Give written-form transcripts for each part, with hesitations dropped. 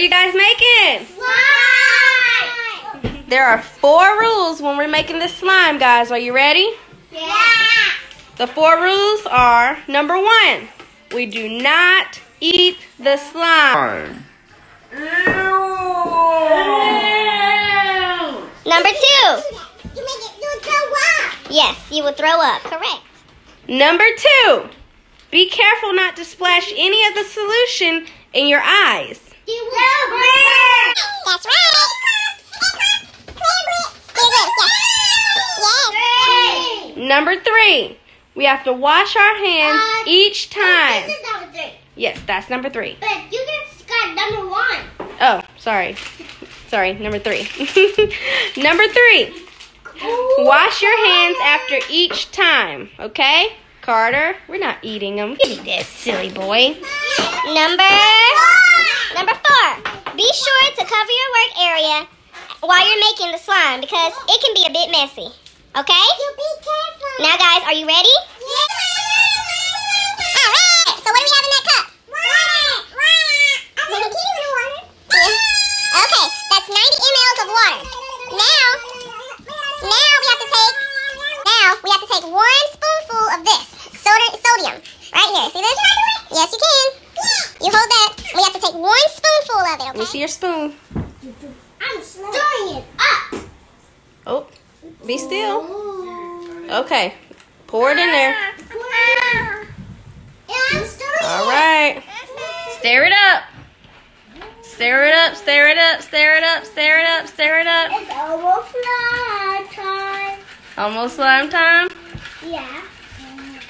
you guys making? Slime! There are 4 rules when we're making this slime, guys. Are you ready? Yeah! The 4 rules are, number 1, we do not eat the slime. Number 2. You throw up. Yes, you will throw up. Correct. Number 2, be careful not to splash any of the solution in your eyes. That's right. Number 3, we have to wash our hands each time. This is number 3. Yes, that's number 3. But you just got number 1. Oh, sorry. Sorry, number 3. Number 3, wash your hands after each time, okay? Carter, we're not eating them. Give me this, silly boy. Number 4. Be sure to cover your work area while you're making the slime because it can be a bit messy. Okay? You be careful. Now, guys, are you ready? Yeah. All right. So what do we have in that cup? Water. Okay, that's 90 mLs of water. Now we have to take 1 spoonful of this sodium right here. See this? Yes, you can. You hold that. We have to take 1 spoonful of it. Okay? Let me see your spoon. I'm stirring it up. Oh, be still. Okay, pour it in there. I'm stirring All right. Stir it up. Stir it up, stir it up, stir it up, stir it up, stir it up. It's almost slime time. Almost slime time? Yeah.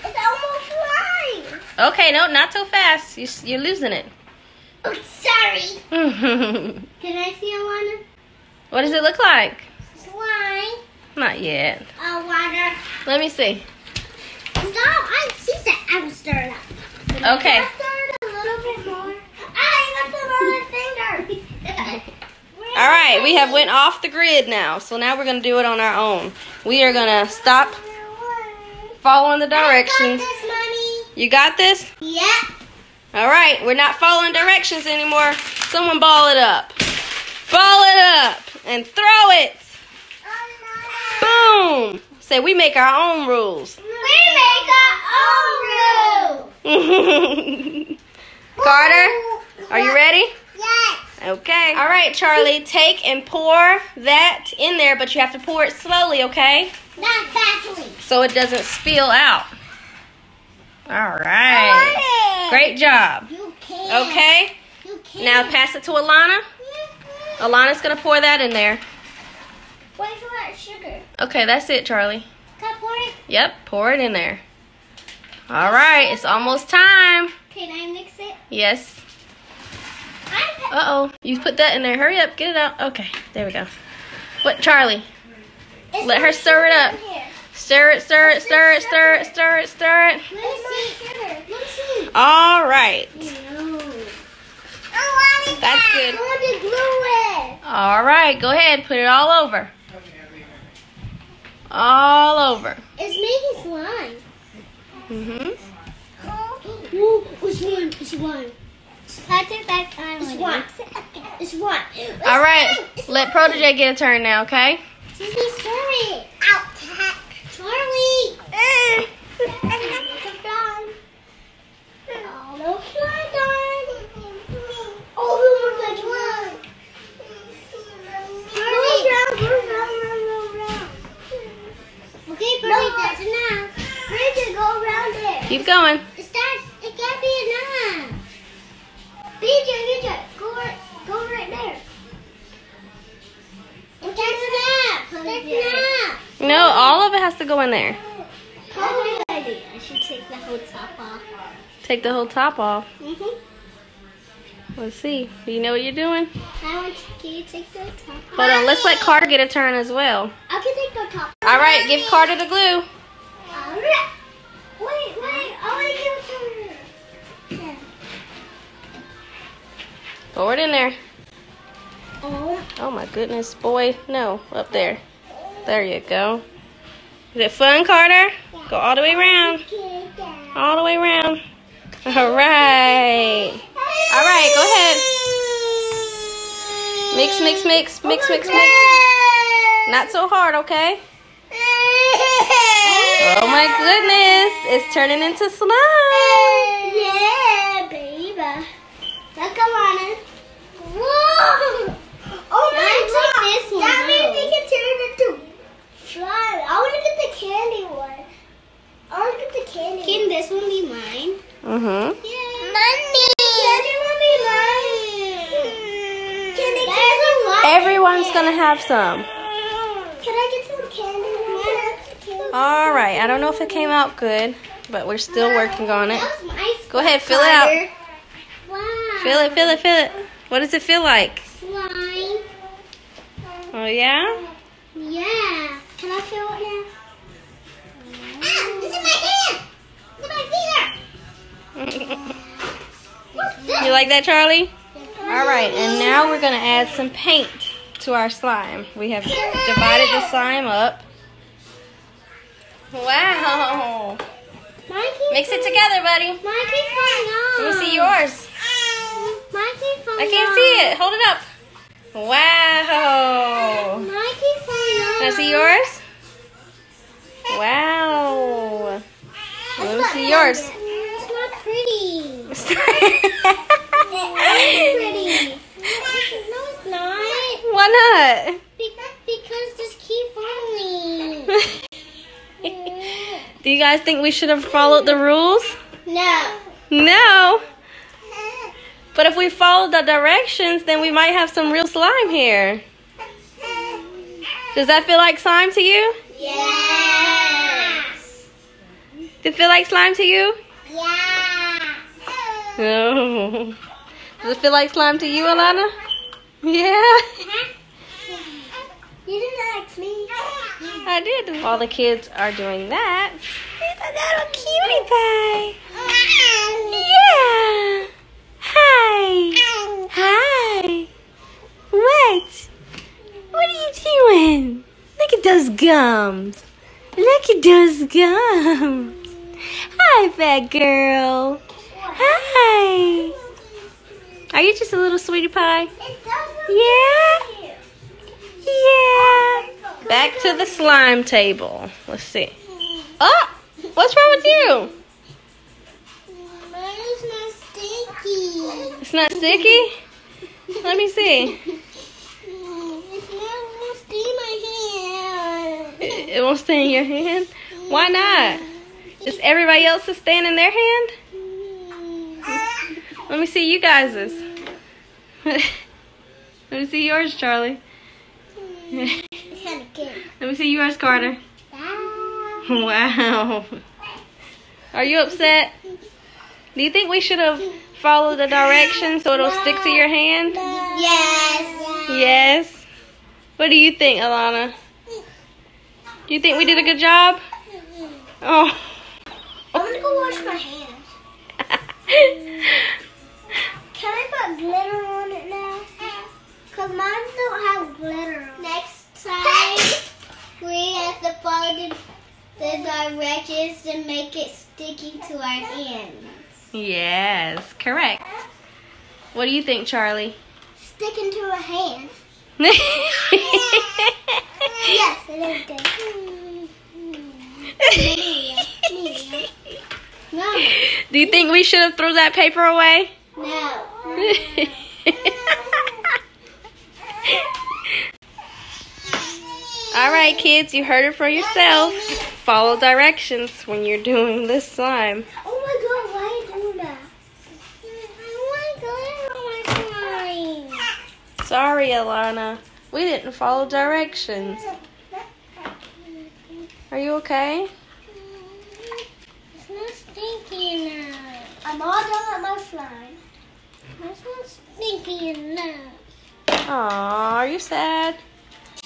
It's almost slime. Okay, no, not so fast. You're losing it. Oh, sorry. Can I see a water? What does it look like? Slime. Not yet. Water. Let me see. Stop. She said I will stir it up. Okay. Can I stir it a little bit more? I left another finger. All right, we have went off the grid now. So now we're going to do it on our own. We are going to stop following the directions. I got this, Mommy. You got this? Yeah. All right, we're not following directions anymore. Someone ball it up. Ball it up and throw it. Boom. Say we make our own rules. We make our own rules. Carter, are you ready? Yes. Okay. All right, Charlie, take and pour that in there, but you have to pour it slowly, okay? Not fastly. So it doesn't spill out. All right. Great job. You can. Okay. You can. Now pass it to Alana. Alana's going to pour that in there. Wait for that sugar. Okay, that's it, Charlie. Can I pour it? Yep, pour it in there. All right, it's almost time. Can I mix it? Yes. Uh-oh, you put that in there. Hurry up, get it out. Okay, there we go. What, Charlie? Let her stir it up. Stir it, stir it, stir it, stir it, stir it, stir it. Let me see. All right. Oh, That's good. I want to glue it. All right, go ahead. Put it all over. All over. It's making slime. Ooh, which one? Which one? I think that kind of one. It's one. All right, let Protege get a turn now, okay? Excuse me, sorry. Out. Charlie. Oh, no slime time. Oh, which one? Charlie. Go round. Okay, Birdie, that's enough. Birdie, go around it. Keep going. It can't be enough. BJ, go right there. That's enough. That's enough. No, all of it has to go in there. I should take the whole top off. Take the whole top off. Mhm. Let's see. Do you know what you're doing? Can you take the top off? Hold on, let's let Carter get a turn as well. I can take the top off. All right, give Carter the glue. Wait, I want to give it to her. Yeah. Pour it in there. Oh. Oh my goodness, boy. No, up there. There you go. Is it fun, Carter? Go all the way around. All the way around. All right. All right, go ahead. Mix, mix, mix, mix, mix, mix. Not so hard, okay? Oh my goodness, it's turning into slime. Yeah, baby. Look, Alana. Whoa! Oh my God! This one. That means we can turn it into slime. I want to get the candy one. I want to get the candy. Can this one be mine? Mm-hmm. Yeah. Money. Candy one be mine. Candy. Everyone's gonna have some. Can I get some candy? All right. I don't know if it came out good, but we're still working on it. Go ahead, fill it Wow. out. Fill it, fill it, fill it. What does it feel like? Slime. Oh yeah? Yeah. Can I feel it now? This is my hand. This is my finger. You like that, Charlie? All right, and now we're gonna add some paint to our slime. We have divided the slime up. Wow. Mix it together, buddy. Mine keeps falling off. Let me see yours. Mine keeps falling I can't see it. Hold it up. Wow. Mine keeps falling off. Can I see yours? Wow. Let me see yours. It's not pretty. It's pretty. No, it's not. Why not? Because this keeps falling. Do you guys think we should have followed the rules? No. No. But if we followed the directions, then we might have some real slime here. Does that feel like slime to you? Yes. Does it feel like slime to you? Yeah. No. Does it feel like slime to you, Alana? Yeah. You didn't ask me. I did. While the kids are doing that, he's a little cutie pie. Yeah. Hi. Hi. What? What are you doing? Look at those gums. Look at those gums. Hi, fat girl. Hi. Are you just a little sweetie pie? Yeah? Yeah. Back to the slime table. Let's see. Oh, what's wrong with you? Mine is not sticky. It's not sticky? Let me see. It's not going to stay in my hand. It won't stay in your hand? Why not? Is everybody else's staying in their hand? Let me see you guys's. Let me see yours, Charlie. It's kind of good. Let me see yours, Carter. Wow. Are you upset? Do you think we should have followed the directions so it'll stick to your hand? Yes. Yes. What do you think, Alana? Do you think we did a good job? Oh. I'm going to go wash my hands. Can I put glitter on it now? Because mine don't have glitter. Next time, we have to follow the directions to make it sticky to our hands. Yes, correct. What do you think, Charlie? Sticking to our hands. Yes, it is good. No. Do you think we should have thrown that paper away? No. All right, kids, you heard it for yourself. Follow directions when you're doing this slime. Oh my God, why are you doing that? I want glitter on my slime. Sorry, Alana. We didn't follow directions. Are you okay? It's not stinky enough. I'm all done with my slime. It's not stinky enough. Aw, are you sad?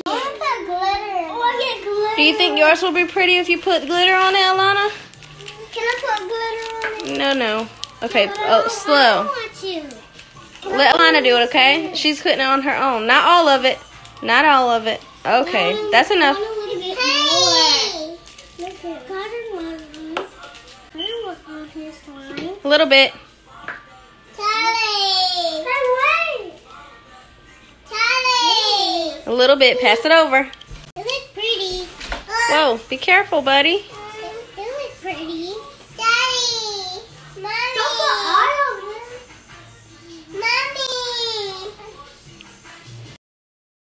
I want that glitter. Oh, I get glitter. Do you think yours will be pretty if you put glitter on it, Alana? Can I put glitter on it? No. Okay, But I slow. want to. Let Alana do it, okay? She's putting it on her own. Not all of it. Not all of it. Okay, that's enough. I want a little bit more. Look at Carter wants on his slime. A little bit. Charlie! Hey, wait! Charlie! little bit. Pass it over. It looks pretty. Whoa, be careful, buddy.